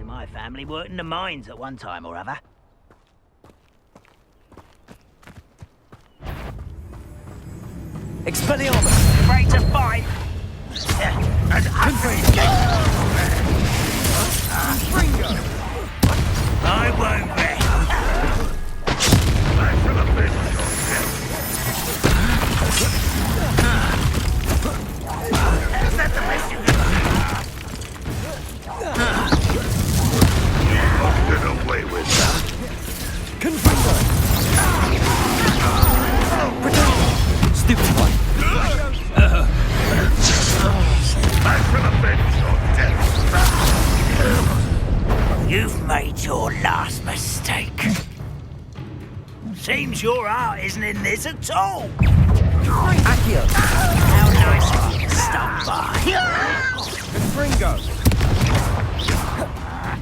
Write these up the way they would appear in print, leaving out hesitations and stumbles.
in my family worked in the mines at one time or other. Expelliarmus! Afraid to fight? And I won't be. Is that the best you can Get away with that. Confringo! Stupid one! I shall avenge your death. You've made your last mistake. Seems your heart isn't in this at all. Accio! How nice of you to stop by. Confringo!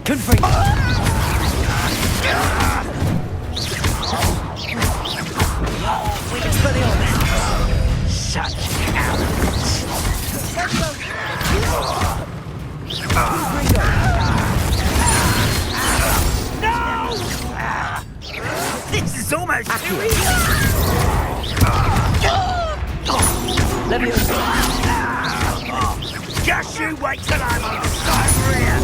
Confringo! Expelliarmus! Such cowards. No! This is almost too easy. Leviosa! Just you wait till I'm on the side rear.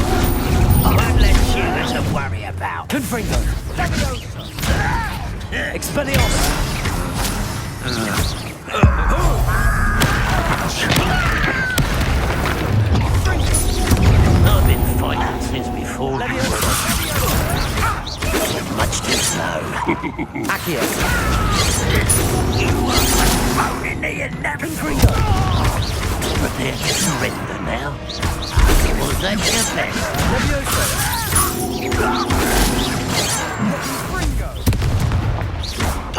I won't let you have to worry about. Confringo! Expelliarmus! I've been fighting since before you. Much too slow. Accio! You are moaning the inevitable. Prepare to surrender now. Was that your best? Leviosa!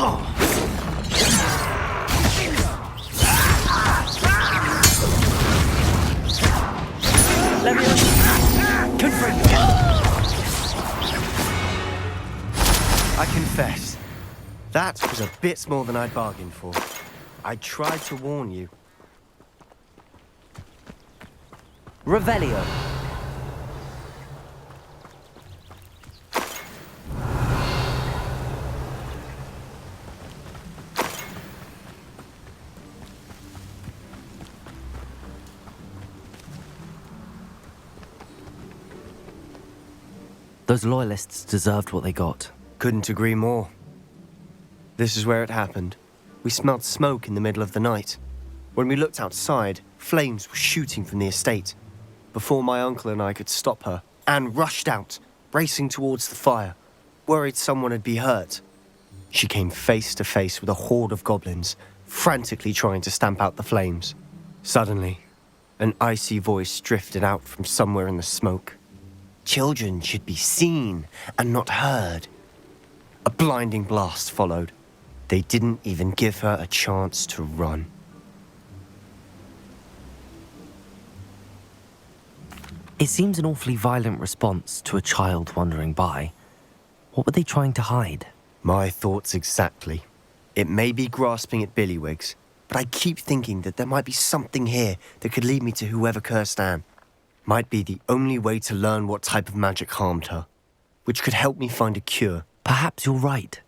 Oh. Leviosa! Confringo! I confess, that was a bit more than I'd bargained for. I tried to warn you. Revelio. Those loyalists deserved what they got. Couldn't agree more. This is where it happened. We smelled smoke in the middle of the night. When we looked outside, flames were shooting from the estate. Before my uncle and I could stop her, Anne rushed out, racing towards the fire, worried someone had been hurt. She came face to face with a horde of goblins, frantically trying to stamp out the flames. Suddenly, an icy voice drifted out from somewhere in the smoke. Children should be seen and not heard. A blinding blast followed. They didn't even give her a chance to run. It seems an awfully violent response to a child wandering by. What were they trying to hide? My thoughts exactly. It may be grasping at Billywigs, but I keep thinking that there might be something here that could lead me to whoever cursed Anne. Might be the only way to learn what type of magic harmed her, which could help me find a cure. Perhaps you're right.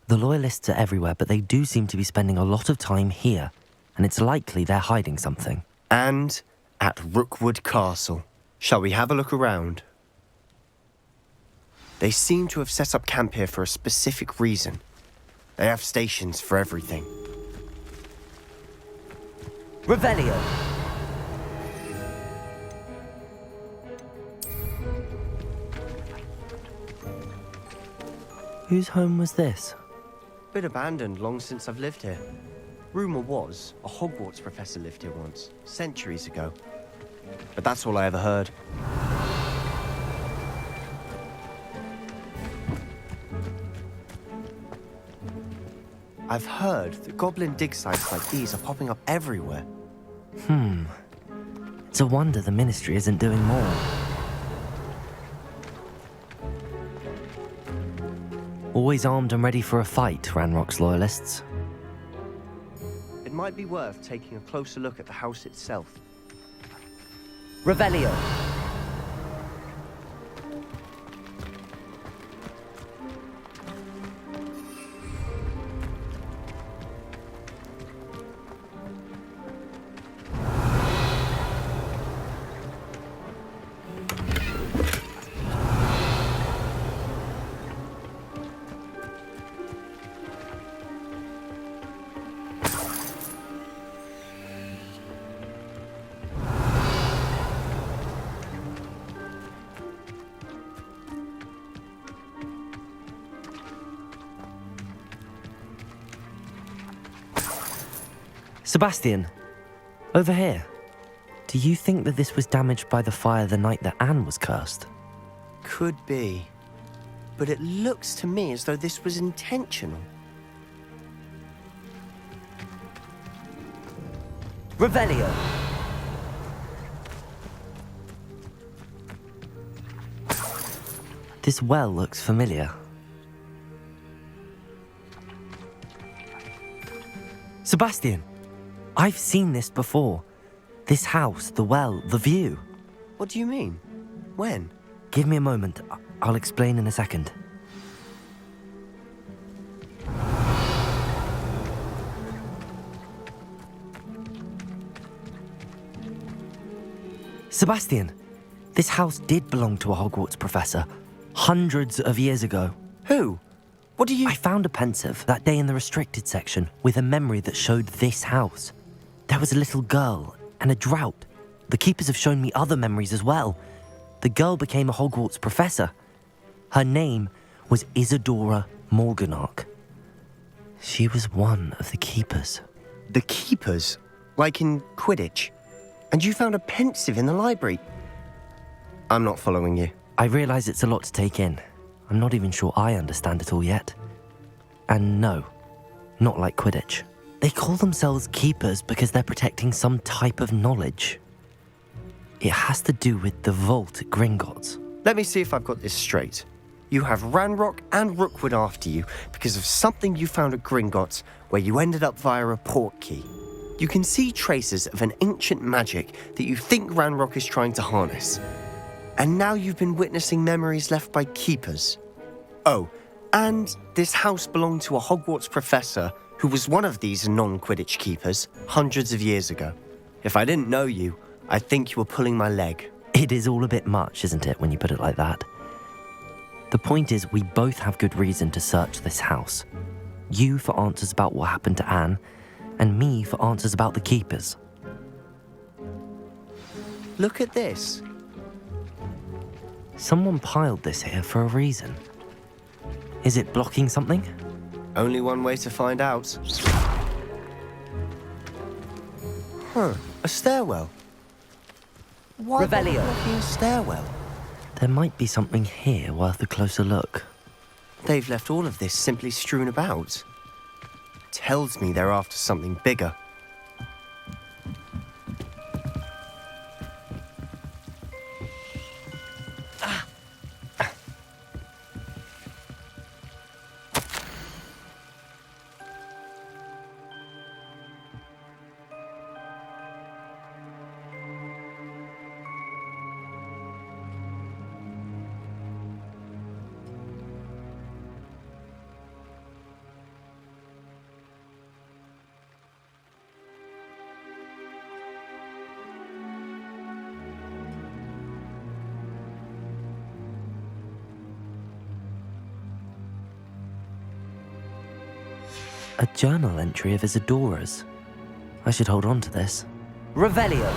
The loyalists are everywhere, but they do seem to be spending a lot of time here, and it's likely they're hiding something. And at Rookwood Castle. Shall we have a look around? They seem to have set up camp here for a specific reason. They have stations for everything. Revelio! Whose home was this? Been abandoned long since I've lived here. Rumour was a Hogwarts professor lived here once, centuries ago. But that's all I ever heard. I've heard that goblin dig sites like these are popping up everywhere. It's a wonder the Ministry isn't doing more. Always armed and ready for a fight, Ranrock's loyalists. It might be worth taking a closer look at the house itself. Revelio! Sebastian, over here. Do you think that this was damaged by the fire the night that Anne was cursed? Could be. But it looks to me as though this was intentional. Revelio! This well looks familiar. Sebastian, I've seen this before. This house, the well, the view. What do you mean? When? Give me a moment. I'll explain in a second. Sebastian, this house did belong to a Hogwarts professor, hundreds of years ago. Who? What do you... I found a pensive that day in the restricted section with a memory that showed this house. There was a little girl and a drought. The keepers have shown me other memories as well. The girl became a Hogwarts professor. Her name was Isadora Morganach. She was one of the keepers. The keepers? Like in Quidditch? And you found a pensive in the library? I'm not following you. I realise it's a lot to take in. I'm not even sure I understand it all yet. And no, not like Quidditch. They call themselves keepers because they're protecting some type of knowledge. It has to do with the vault at Gringotts. Let me see if I've got this straight. You have Ranrock and Rookwood after you because of something you found at Gringotts where you ended up via a portkey. You can see traces of an ancient magic that you think Ranrock is trying to harness. And now you've been witnessing memories left by keepers. Oh, and this house belonged to a Hogwarts professor who was one of these non-Quidditch keepers hundreds of years ago. If I didn't know you, I'd think you were pulling my leg. It is all a bit much, isn't it, when you put it like that? The point is, we both have good reason to search this house. You for answers about what happened to Anne, and me for answers about the keepers. Look at this. Someone piled this here for a reason. Is it blocking something? Only one way to find out. Huh, a stairwell. Why Revelio. blocking a stairwell? There might be something here worth a closer look. They've left all of this simply strewn about. Tells me they're after something bigger. A journal entry of Isadora's. I should hold on to this. Revelio!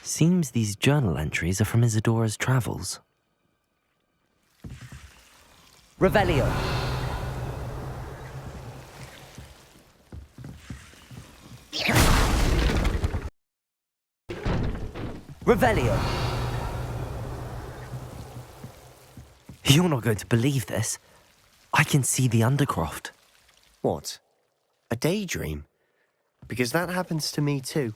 Seems these journal entries are from Isadora's travels. Revelio! Revelio! You're not going to believe this. I can see the Undercroft. What? A daydream? Because that happens to me too.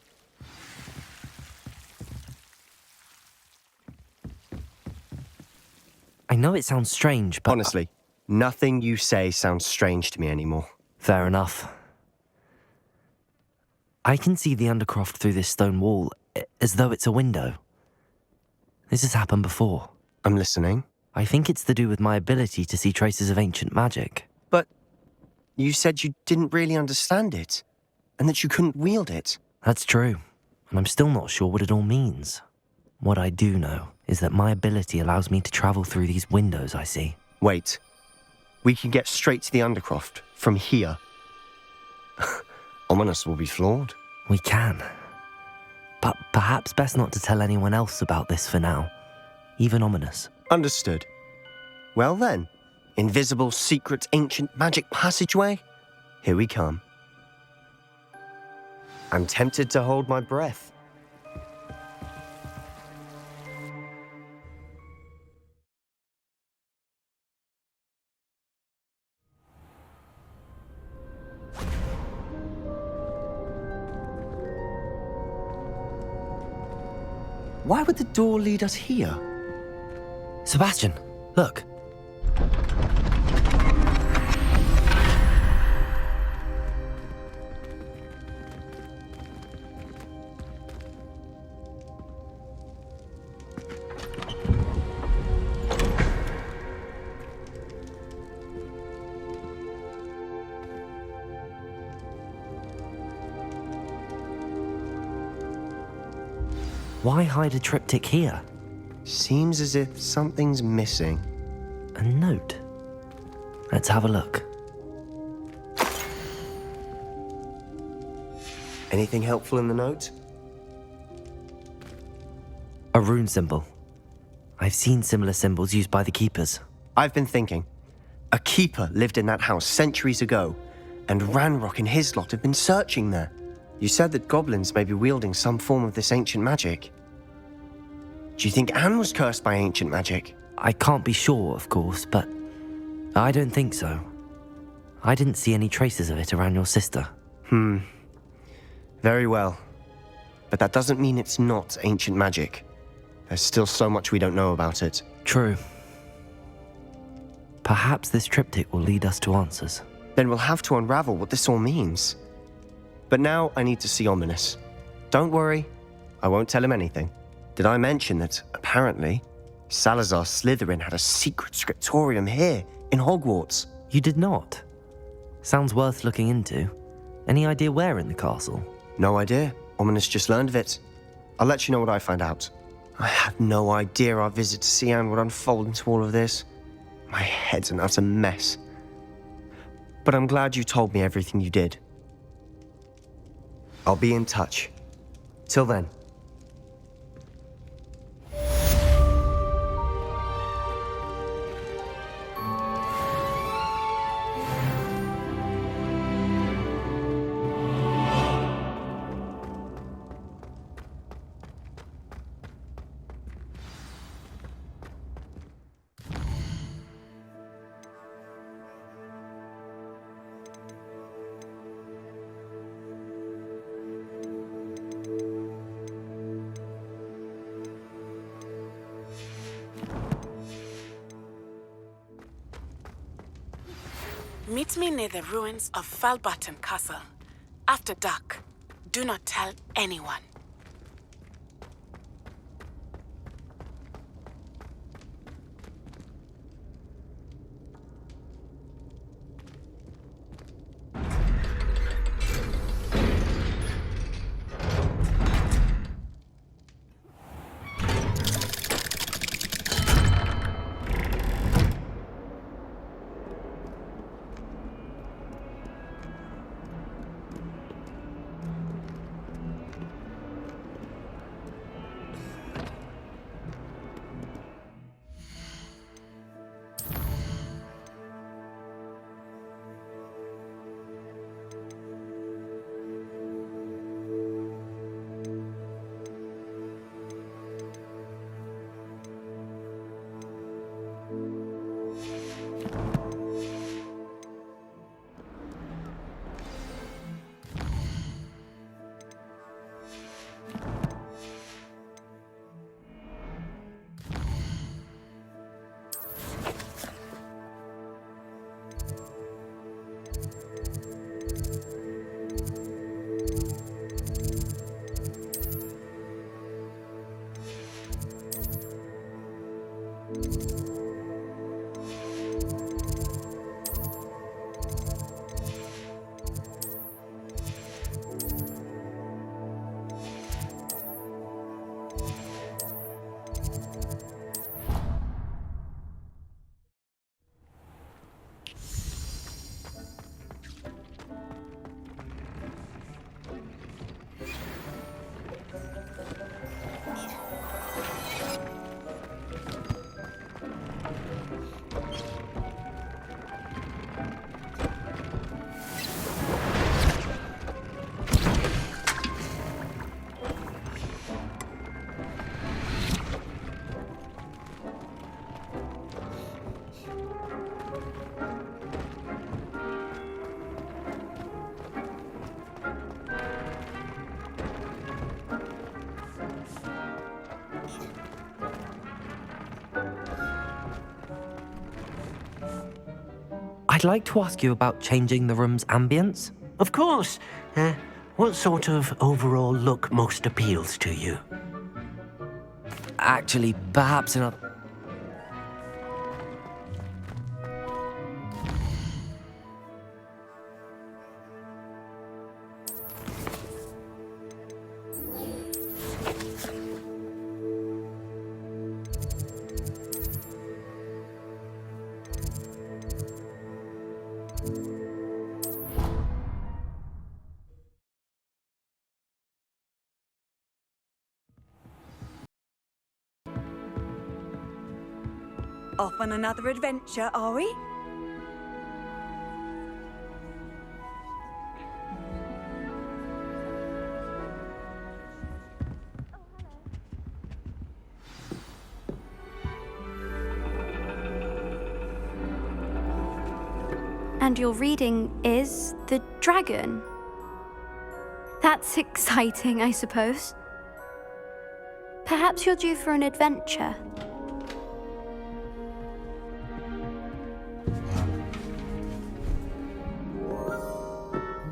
I know it sounds strange, but... Honestly, nothing you say sounds strange to me anymore. Fair enough. I can see the Undercroft through this stone wall, as though it's a window. This has happened before. I'm listening. I think it's to do with my ability to see traces of ancient magic. But You said you didn't really understand it, and that you couldn't wield it. That's true, and I'm still not sure what it all means. What I do know is that my ability allows me to travel through these windows I see. Wait. We can get straight to the Undercroft from here. Ominous will be floored. We can. But perhaps best not to tell anyone else about this for now. Even Ominous. Understood. Well then, invisible, secret, ancient magic passageway? Here we come. I'm tempted to hold my breath. Why would the door lead us here? Sebastian, look. Why hide a triptych here? Seems as if something's missing. A note. Let's have a look. Anything helpful in the note? A rune symbol. I've seen similar symbols used by the keepers. I've been thinking. A keeper lived in that house centuries ago, and Ranrock and his lot have been searching there. You said that goblins may be wielding some form of this ancient magic. Do you think Anne was cursed by ancient magic? I can't be sure, of course, but I don't think so. I didn't see any traces of it around your sister. Very well. But that doesn't mean it's not ancient magic. There's still so much we don't know about it. True. Perhaps this triptych will lead us to answers. Then we'll have to unravel what this all means. But now I need to see Ominous. Don't worry, I won't tell him anything. Did I mention that, apparently, Salazar Slytherin had a secret scriptorium here in Hogwarts? You did not? Sounds worth looking into. Any idea where in the castle? No idea. Ominous just learned of it. I'll let you know what I find out. I had no idea our visit to Sian would unfold into all of this. My head's an utter mess. But I'm glad you told me everything you did. I'll be in touch. Till then. Meet me near the ruins of Falbarton Castle. After dark. Do not tell anyone. I'd like to ask you about changing the room's ambience. Of course. What sort of overall look most appeals to you? Actually, perhaps in a... Off on another adventure, are we? And your reading is The Dragon. That's exciting, I suppose. Perhaps you're due for an adventure.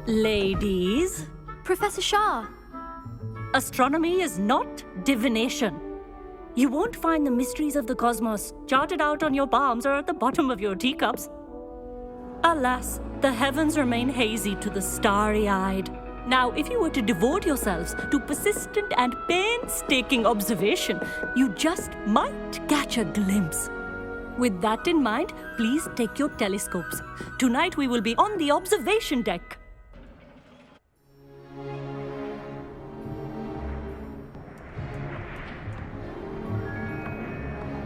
Ladies, Professor Shah. astronomy is not divination. You won't find the mysteries of the cosmos charted out on your palms or at the bottom of your teacups. Alas, the heavens remain hazy to the starry-eyed. Now, if you were to devote yourselves to persistent and painstaking observation, you just might catch a glimpse. With that in mind, please take your telescopes. Tonight we will be on the observation deck.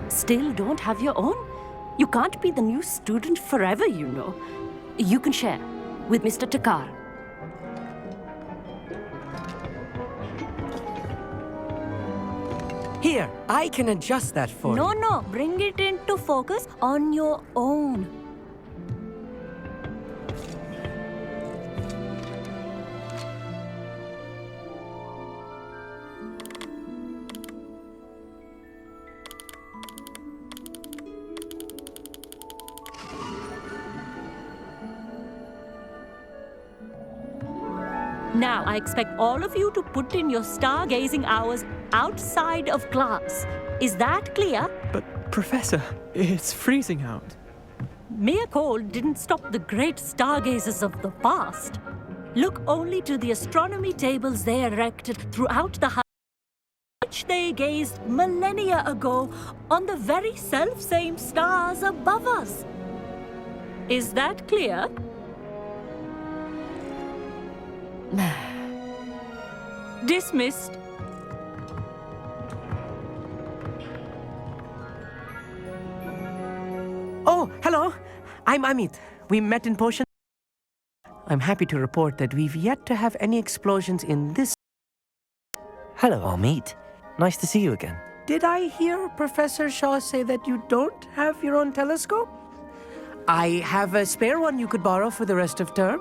Still don't have your own? You can't be the new student forever, you know. You can share with Mr. Takar. Here, I can adjust that for you. No, bring it into focus on your own. Now, I expect all of you to put in your stargazing hours outside of class. Is that clear? But, Professor, it's freezing out. Mere cold didn't stop the great stargazers of the past. Look only to the astronomy tables they erected throughout the which they gazed millennia ago on the very self-same stars above us. Is that clear? Dismissed. Oh, hello. I'm Amit. We met in Potion. I'm happy to report that we've yet to have any explosions in this. Hello, Amit. Nice to see you again. Did I hear Professor Shaw say that you don't have your own telescope? I have a spare one you could borrow for the rest of term.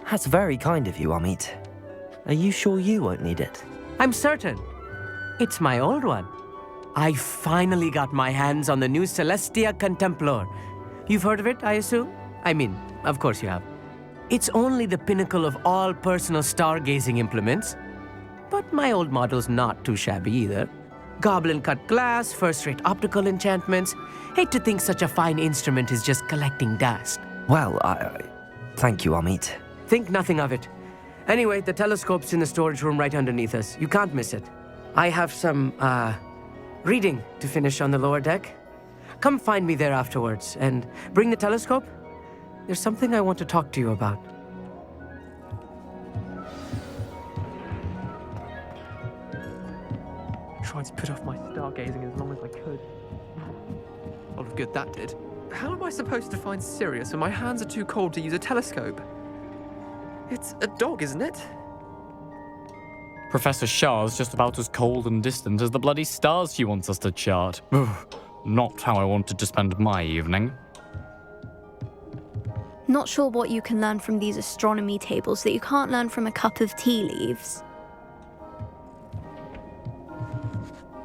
That's very kind of you, Amit. Are you sure you won't need it? I'm certain. It's my old one. I finally got my hands on the new Celestia Contemplar. You've heard of it, I assume? I mean, of course you have. It's only the pinnacle of all personal stargazing implements. But my old model's not too shabby either. Goblin-cut glass, first-rate optical enchantments. Hate to think such a fine instrument is just collecting dust. Well, thank you, Amit. Think nothing of it. Anyway, the telescope's in the storage room right underneath us. You can't miss it. I have some, reading to finish on the lower deck. Come find me there afterwards, and bring the telescope. There's something I want to talk to you about. Tried to put off my stargazing as long as I could. A lot of good that did. How am I supposed to find Sirius when my hands are too cold to use a telescope? It's a dog, isn't it? Professor Shah's just about as cold and distant as the bloody stars she wants us to chart. Not how I wanted to spend my evening. Not sure what you can learn from these astronomy tables that you can't learn from a cup of tea leaves.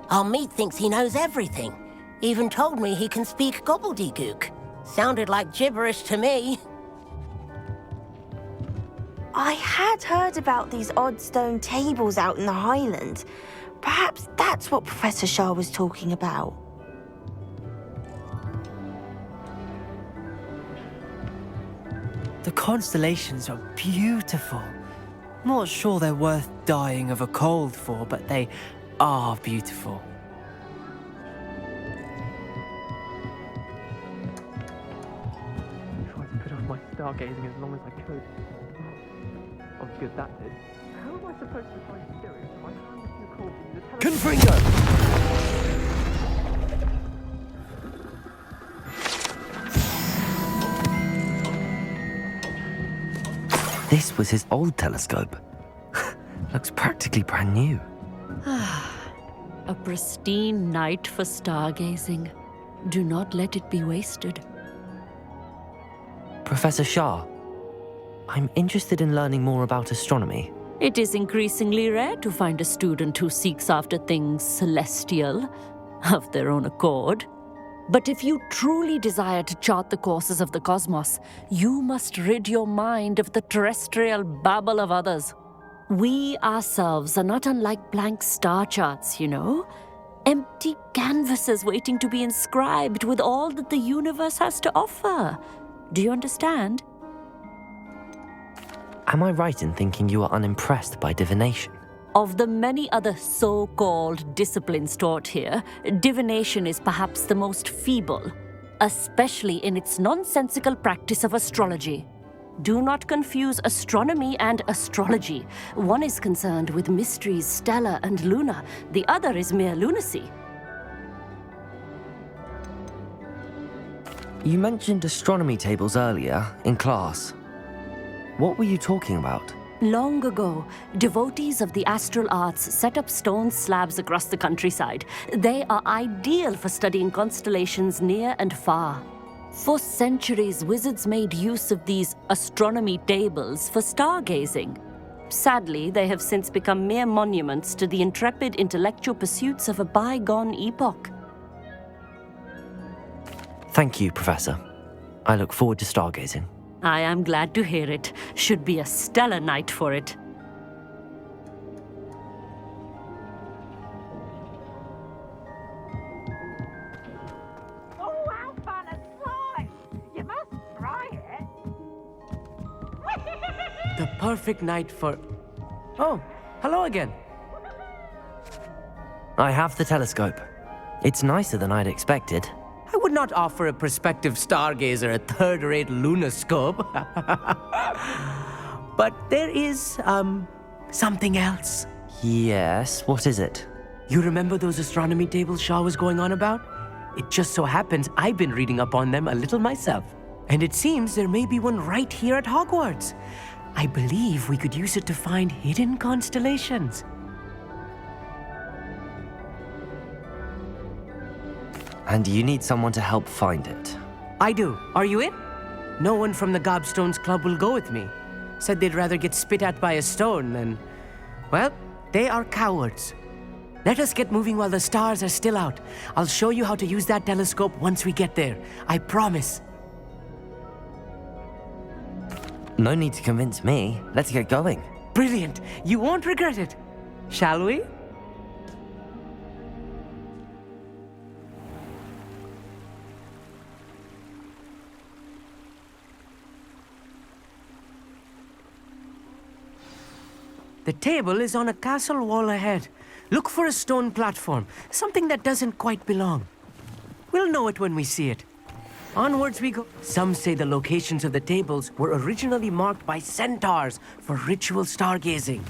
Our meat thinks he knows everything. Even told me he can speak gobbledygook. Sounded like gibberish to me. I had heard about these odd stone tables out in the Highlands. Perhaps that's what Professor Shah was talking about. The constellations are beautiful. Not sure they're worth dying of a cold for, but they are beautiful. I tried to put off my stargazing as long as I could. Oh, good that did. How am I supposed to find Sirius if my hands are too cold to use a Confringo! This was his old telescope. Looks practically brand new. A pristine night for stargazing. Do not let it be wasted. Professor Shah, I'm interested in learning more about astronomy. It is increasingly rare to find a student who seeks after things celestial of their own accord. But if you truly desire to chart the courses of the cosmos, you must rid your mind of the terrestrial babble of others. We ourselves are not unlike blank star charts, you know. Empty canvases waiting to be inscribed with all that the universe has to offer. Do you understand? Am I right in thinking you are unimpressed by divination? Of the many other so-called disciplines taught here, divination is perhaps the most feeble, especially in its nonsensical practice of astrology. Do not confuse astronomy and astrology. One is concerned with mysteries stellar and lunar, the other is mere lunacy. You mentioned astronomy tables earlier in class. What were you talking about? Long ago, devotees of the astral arts set up stone slabs across the countryside. They are ideal for studying constellations near and far. For centuries, wizards made use of these astronomy tables for stargazing. Sadly, they have since become mere monuments to the intrepid intellectual pursuits of a bygone epoch. Thank you, Professor. I look forward to stargazing. I am glad to hear it. Should be a stellar night for it. Oh, how fun and slime! You must try it. The perfect night for... Oh, hello again. I have the telescope. It's nicer than I'd expected. I would not offer a prospective stargazer a third-rate lunoscope. But there is, something else. Yes, what is it? You remember those astronomy tables Shah was going on about? It just so happens I've been reading up on them a little myself. And it seems there may be one right here at Hogwarts. I believe we could use it to find hidden constellations. And you need someone to help find it. I do. Are you in? No one from the Gobstones Club will go with me. Said they'd rather get spit at by a stone than... Well, they are cowards. Let us get moving while the stars are still out. I'll show you how to use that telescope once we get there. I promise. No need to convince me. Let's get going. Brilliant. You won't regret it. Shall we? The table is on a castle wall ahead. Look for a stone platform, something that doesn't quite belong. We'll know it when we see it. Onwards we go. Some say the locations of the tables were originally marked by centaurs for ritual stargazing.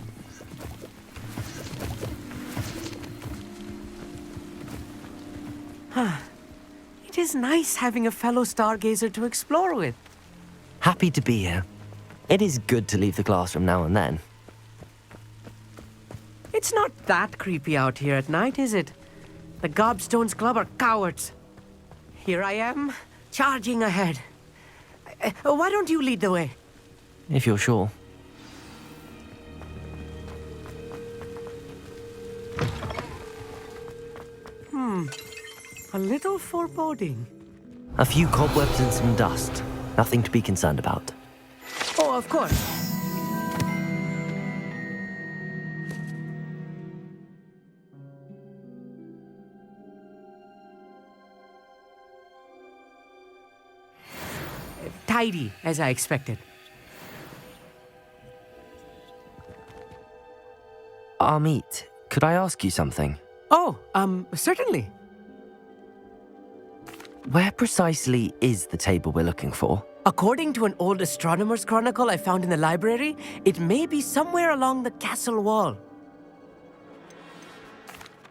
It is nice having a fellow stargazer to explore with. Happy to be here. It is good to leave the classroom now and then. It's not that creepy out here at night, is it? The Gobstones Club are cowards. Here I am, charging ahead. Why don't you lead the way? If you're sure. A little foreboding. A few cobwebs and some dust. Nothing to be concerned about. Oh, of course. Tidy, as I expected. Amit, could I ask you something? Oh, certainly. Where precisely is the table we're looking for? According to an old astronomer's chronicle I found in the library, it may be somewhere along the castle wall.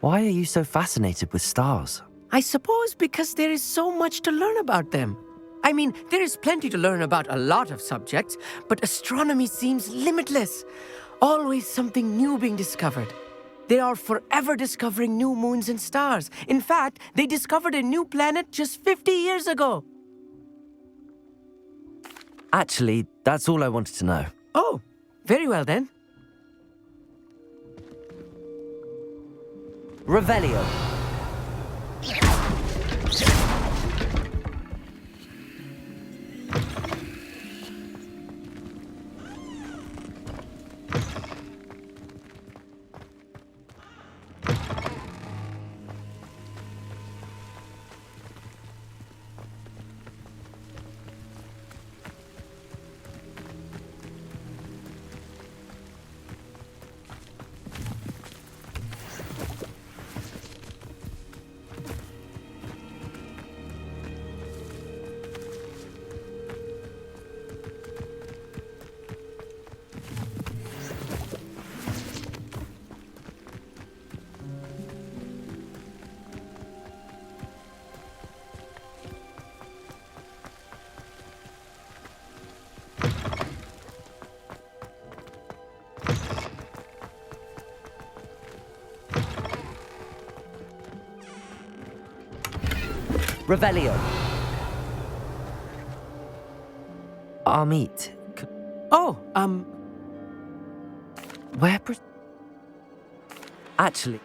Why are you so fascinated with stars? I suppose because there is so much to learn about them. I mean, there is plenty to learn about a lot of subjects, but astronomy seems limitless. Always something new being discovered. They are forever discovering new moons and stars. In fact, they discovered a new planet just 50 years ago. Actually, that's all I wanted to know. Oh, very well then. Revelio. Revelio. Amit. Oh, Where Actually.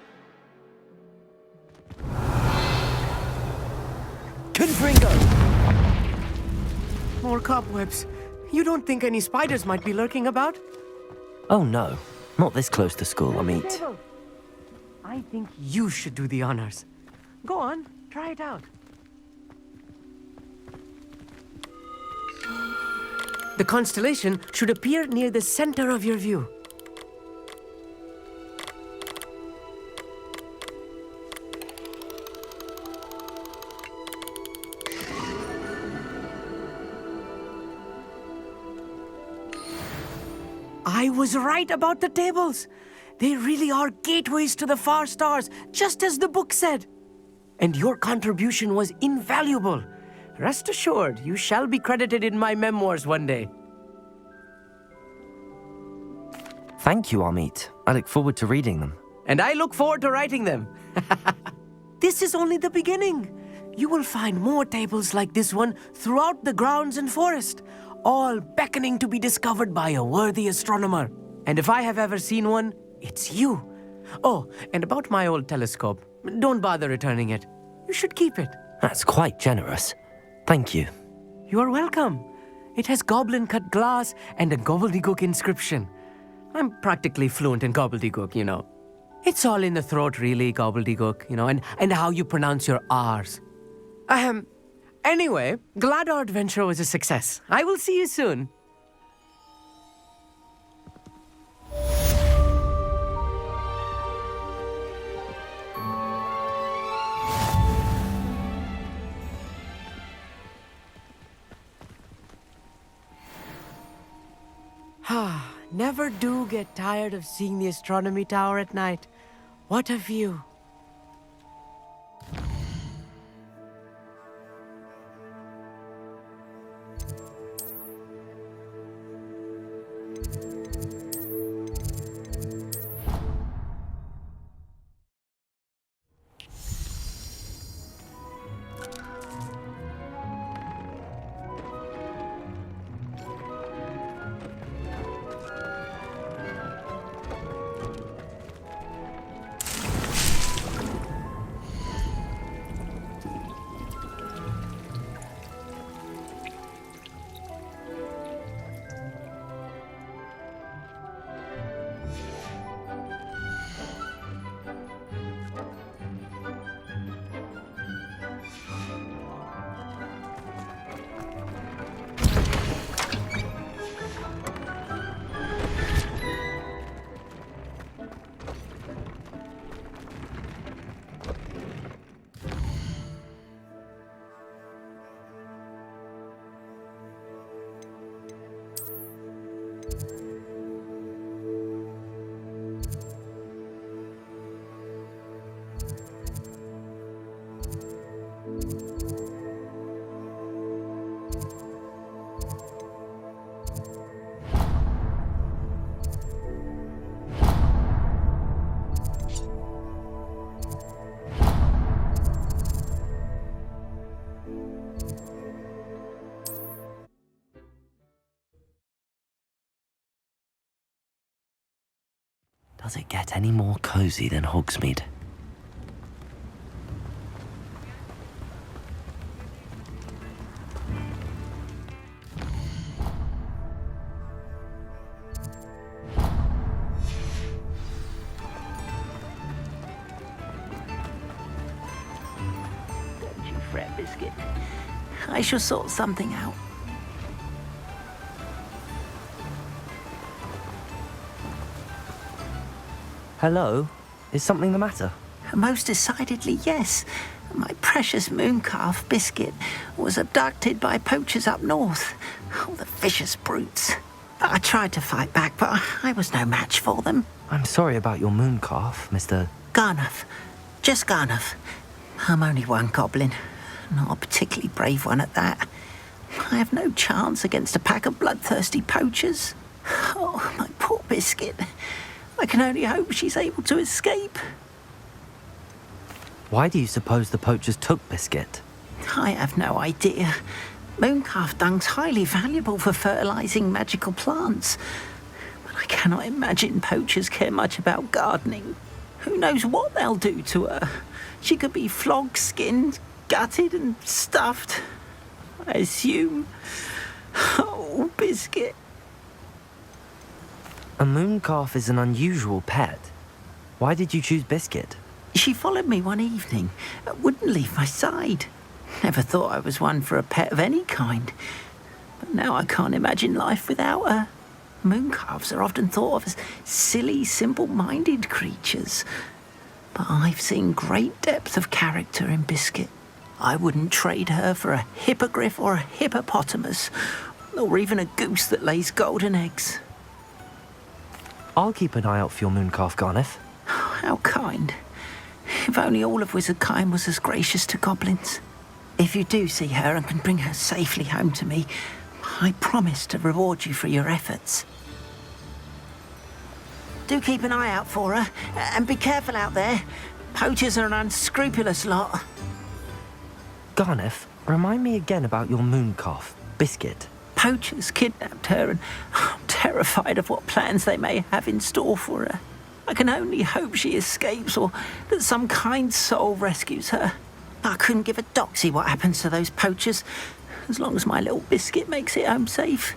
Confringo! More cobwebs. You don't think any spiders might be lurking about? Oh no, not this close to school, Amit. I think you should do the honors. Go on, try it out. The constellation should appear near the center of your view. I was right about the tables. They really are gateways to the far stars, just as the book said. And your contribution was invaluable. Rest assured, you shall be credited in my memoirs one day. Thank you, Amit. I look forward to reading them. And I look forward to writing them. This is only the beginning. You will find more tables like this one throughout the grounds and forest, all beckoning to be discovered by a worthy astronomer. And if I have ever seen one, it's you. Oh, and about my old telescope, don't bother returning it. You should keep it. That's quite generous. Thank you. You are welcome. It has goblin-cut glass and a gobbledygook inscription. I'm practically fluent in gobbledygook, you know. It's all in the throat, really, gobbledygook, you know, and how you pronounce your R's. Anyway, glad our adventure was a success. I will see you soon. Never do get tired of seeing the astronomy tower at night. What a view. Does it get any more cozy than Hogsmeade? Don't you fret, Biscuit. I shall sort something out. Hello? Is something the matter? Most decidedly, yes. My precious mooncalf, Biscuit, was abducted by poachers up north. Oh, the vicious brutes. I tried to fight back, but I was no match for them. I'm sorry about your mooncalf, Mr. Garnuff. Just Garnuff. I'm only one goblin. Not a particularly brave one at that. I have no chance against a pack of bloodthirsty poachers. Oh, my poor Biscuit. I can only hope she's able to escape. Why do you suppose the poachers took Biscuit? I have no idea. Mooncalf dung's highly valuable for fertilizing magical plants. But I cannot imagine poachers care much about gardening. Who knows what they'll do to her? She could be flogged, skinned, gutted and stuffed. I assume. Oh, Biscuit. A mooncalf is an unusual pet. Why did you choose Biscuit? She followed me one evening, wouldn't leave my side. Never thought I was one for a pet of any kind. But now I can't imagine life without her. Mooncalves are often thought of as silly, simple-minded creatures. But I've seen great depth of character in Biscuit. I wouldn't trade her for a hippogriff or a hippopotamus, or even a goose that lays golden eggs. I'll keep an eye out for your mooncalf, Garniff. How kind. If only all of Wizardkind was as gracious to goblins. If you do see her and can bring her safely home to me, I promise to reward you for your efforts. Do keep an eye out for her, and be careful out there. Poachers are an unscrupulous lot. Garniff, remind me again about your mooncalf, Biscuit. Poachers kidnapped her, and I'm terrified of what plans they may have in store for her. I can only hope she escapes, or that some kind soul rescues her. I couldn't give a doxy what happens to those poachers, as long as my little Biscuit makes it home safe.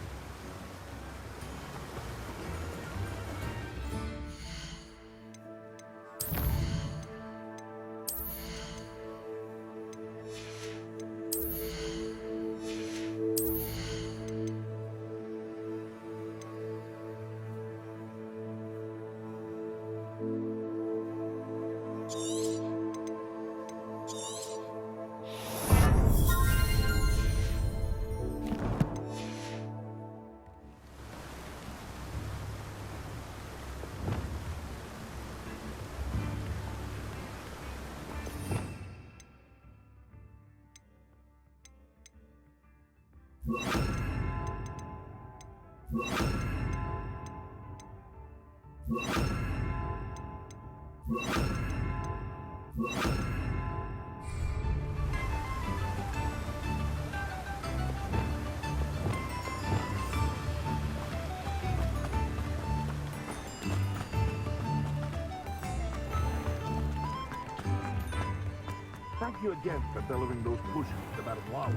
Thank you again for delivering those pushes to Madame Wow.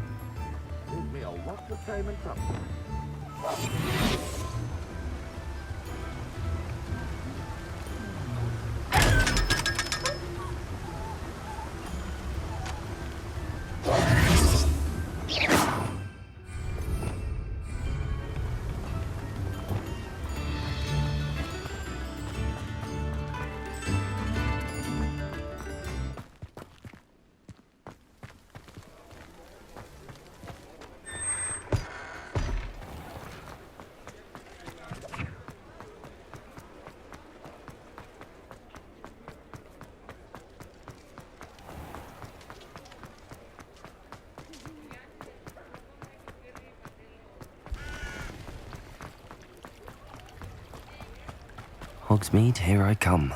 Saved me a lot of time and trouble. Hogsmeade, here I come.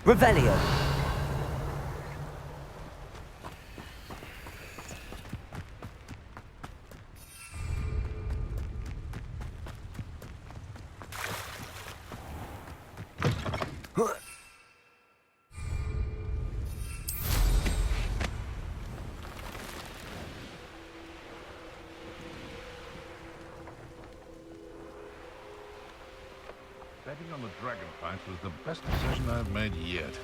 Revelio! Betting on the dragon fight was the best decision I've made yet.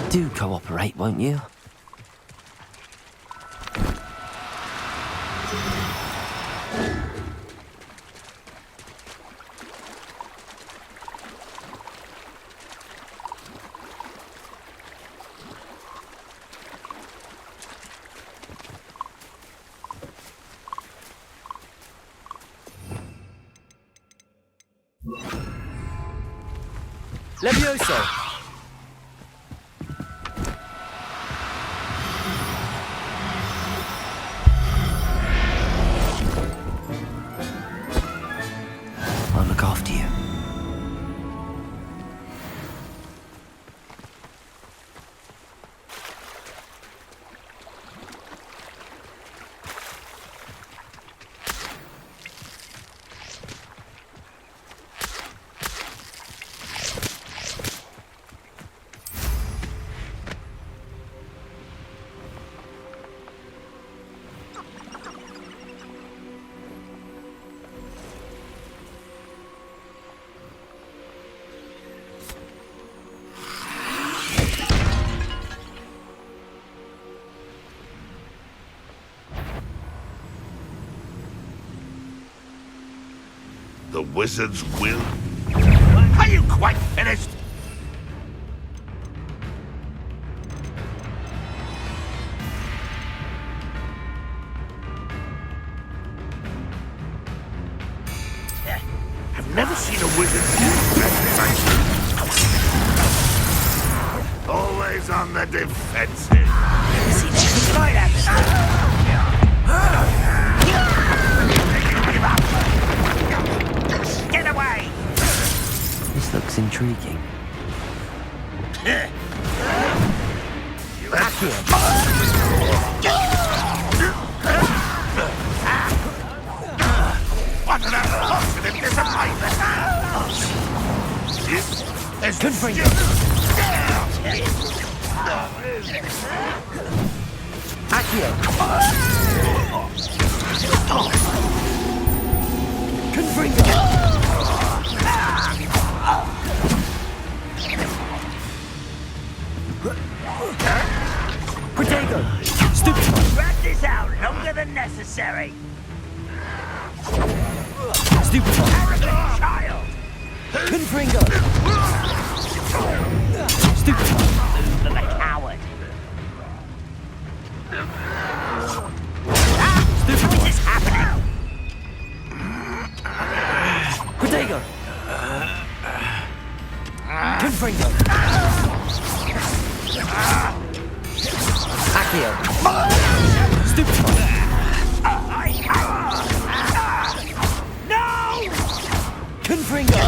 Do cooperate, won't you? Levioso! I'll look after you. The wizard's will? Are you quite finished? I've never seen a wizard always on the defensive. See, this might happen. Get away! This looks intriguing. What an unfortunate disappointment! Drag this out longer than necessary. Arrogant child! Confringo! For the coward. How is this happening? Protego! Confringo! Accio! Stupefy! No! Confringo!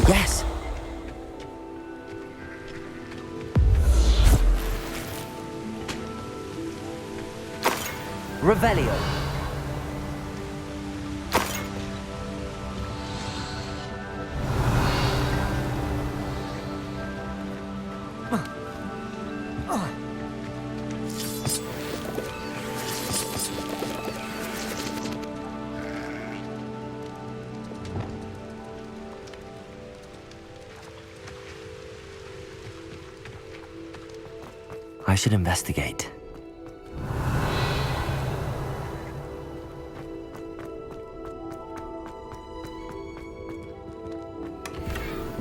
Yes! Revelio. I should investigate.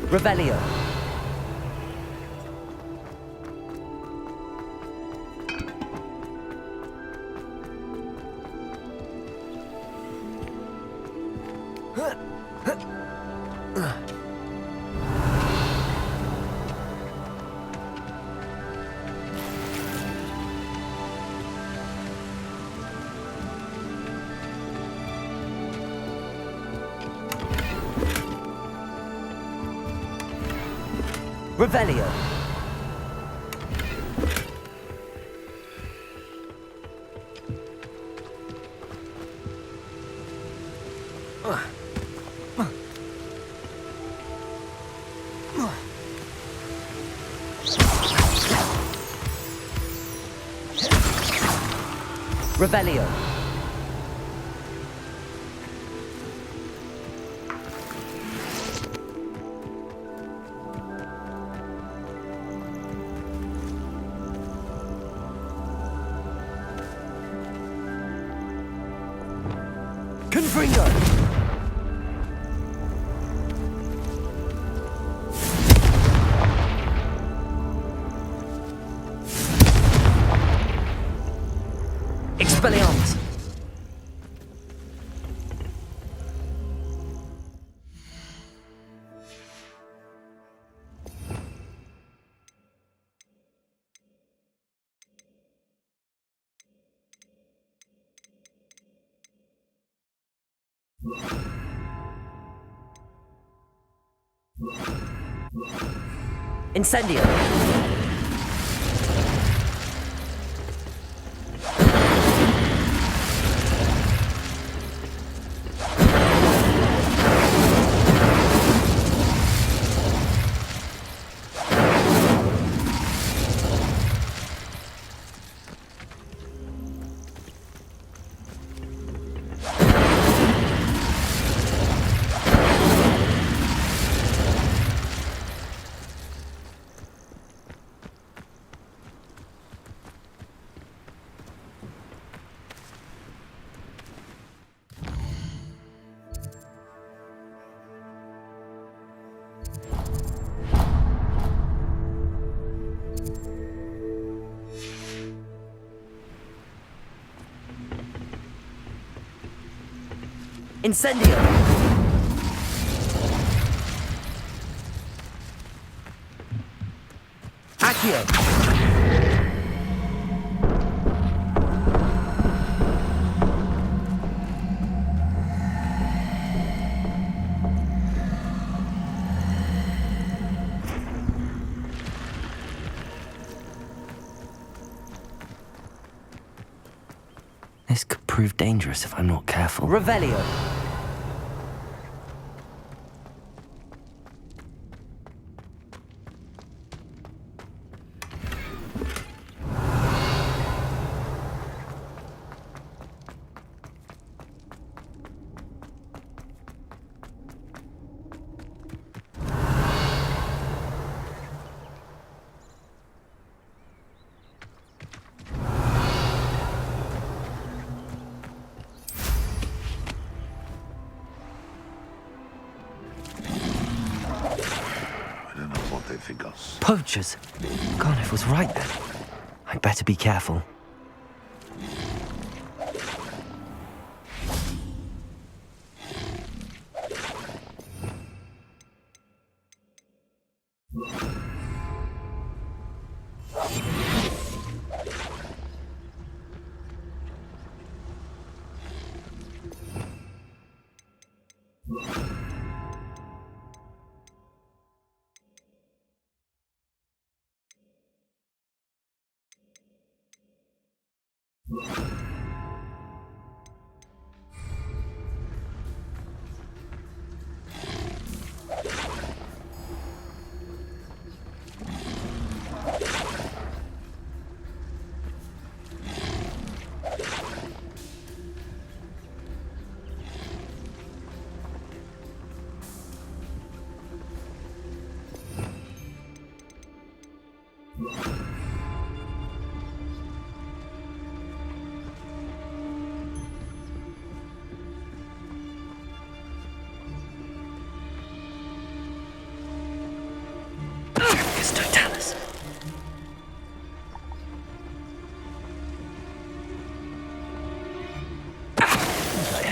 Revelio. Revelio. Revelio. Confringo. Expelliarmus. Incendio. Incendio. Accio. This could prove dangerous if I'm not careful. Revelio. Poachers. Garniff was right then. I'd better be careful.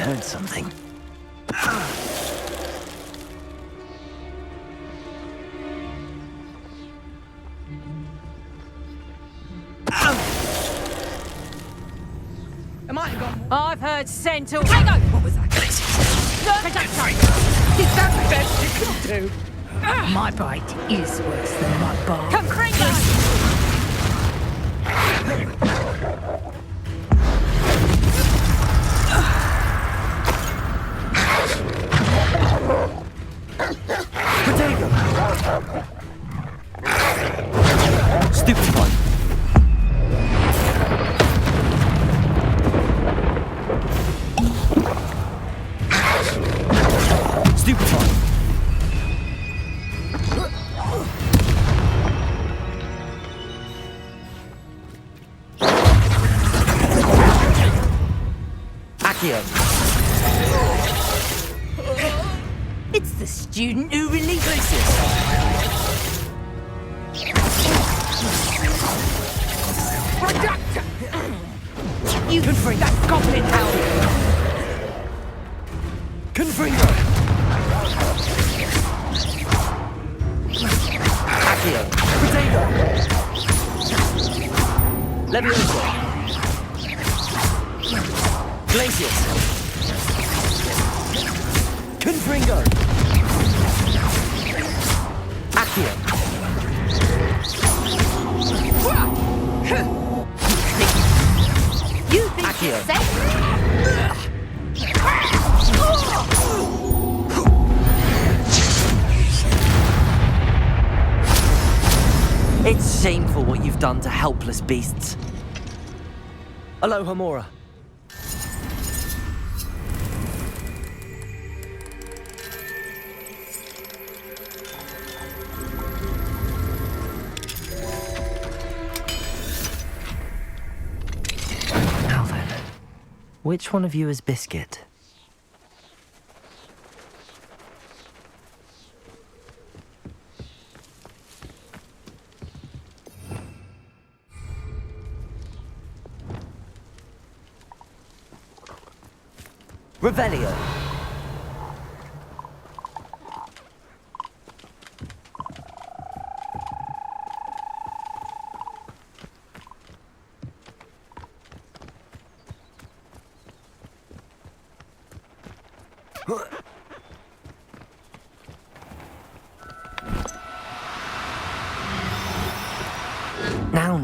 heard something. I've heard centaur. Hang on! What was that? Is that the best you can do? My bite is worse than my bark. Come, Kringo! Stupid one. Stupid one. Accio. It's the student who released this. You confront that goblin hound! Confringo! Accio! Potato! Levioso! Glacius! Confringo! Accio! You think Accio. you're safe? It's shameful what you've done to helpless beasts. Aloha Mora. Now then, which one of you is Biscuit? Revelio.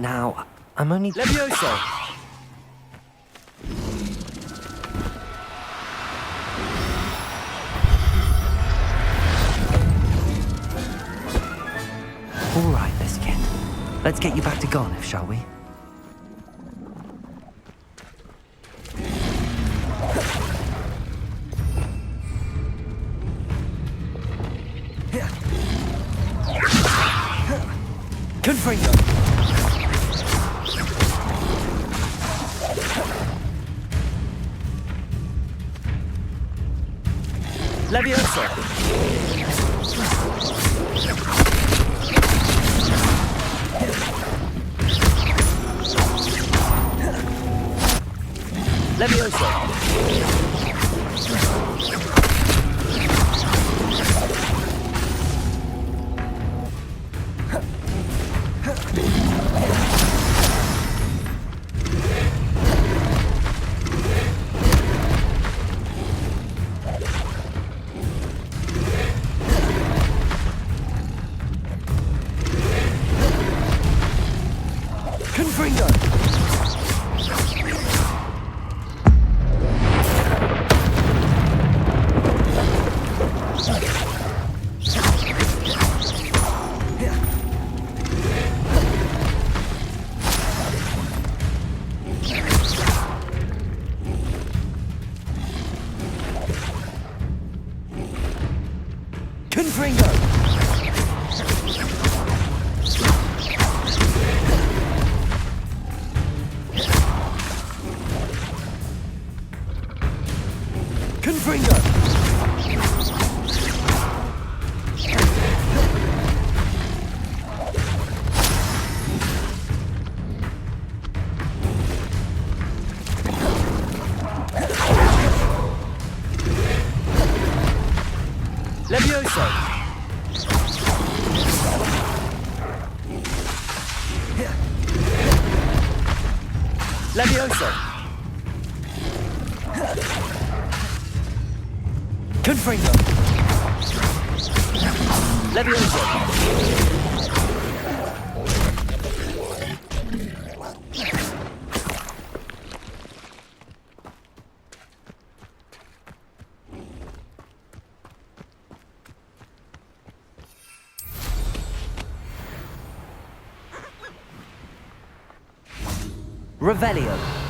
Now, I'm only... Levioso! All right, Biscuit. Let's get you back to Garniff, shall we? Confringo! Levioso! Levioso! Confringo! Confringo! Confringo! Levioso! Levioso! Confringo! Levioso! Revelio.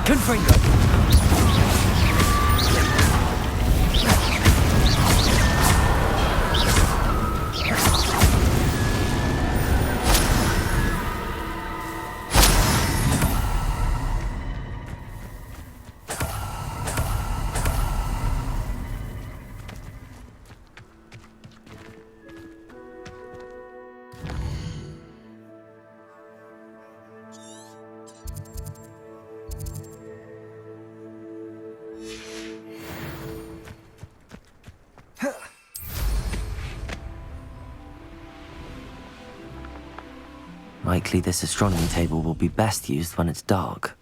Confringo! Likely this astronomy table will be best used when it's dark.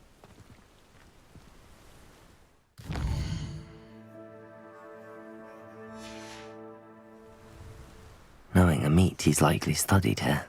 Knowing Amit, he's likely studied here.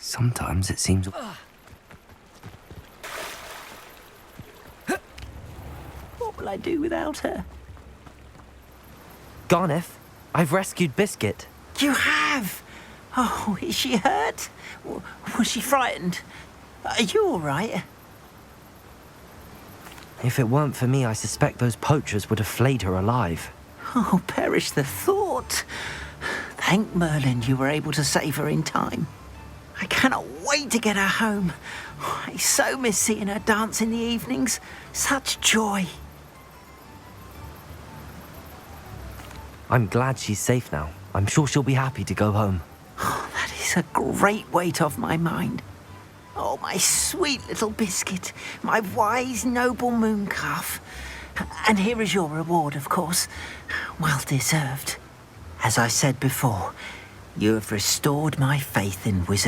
Sometimes it seems... What will I do without her? Garneth, I've rescued Biscuit. You have? Oh, is she hurt? Was she frightened? Are you all right? If it weren't for me, I suspect those poachers would have flayed her alive. Oh, perish the thought. Thank Merlin you were able to save her in time. I cannot wait to get her home. I so miss seeing her dance in the evenings. Such joy. I'm glad she's safe now. I'm sure she'll be happy to go home. Oh, that is a great weight off my mind. Oh, my sweet little Biscuit, my wise, noble mooncalf. And here is your reward, of course. Well deserved. As I said before, you have restored my faith in wizardry.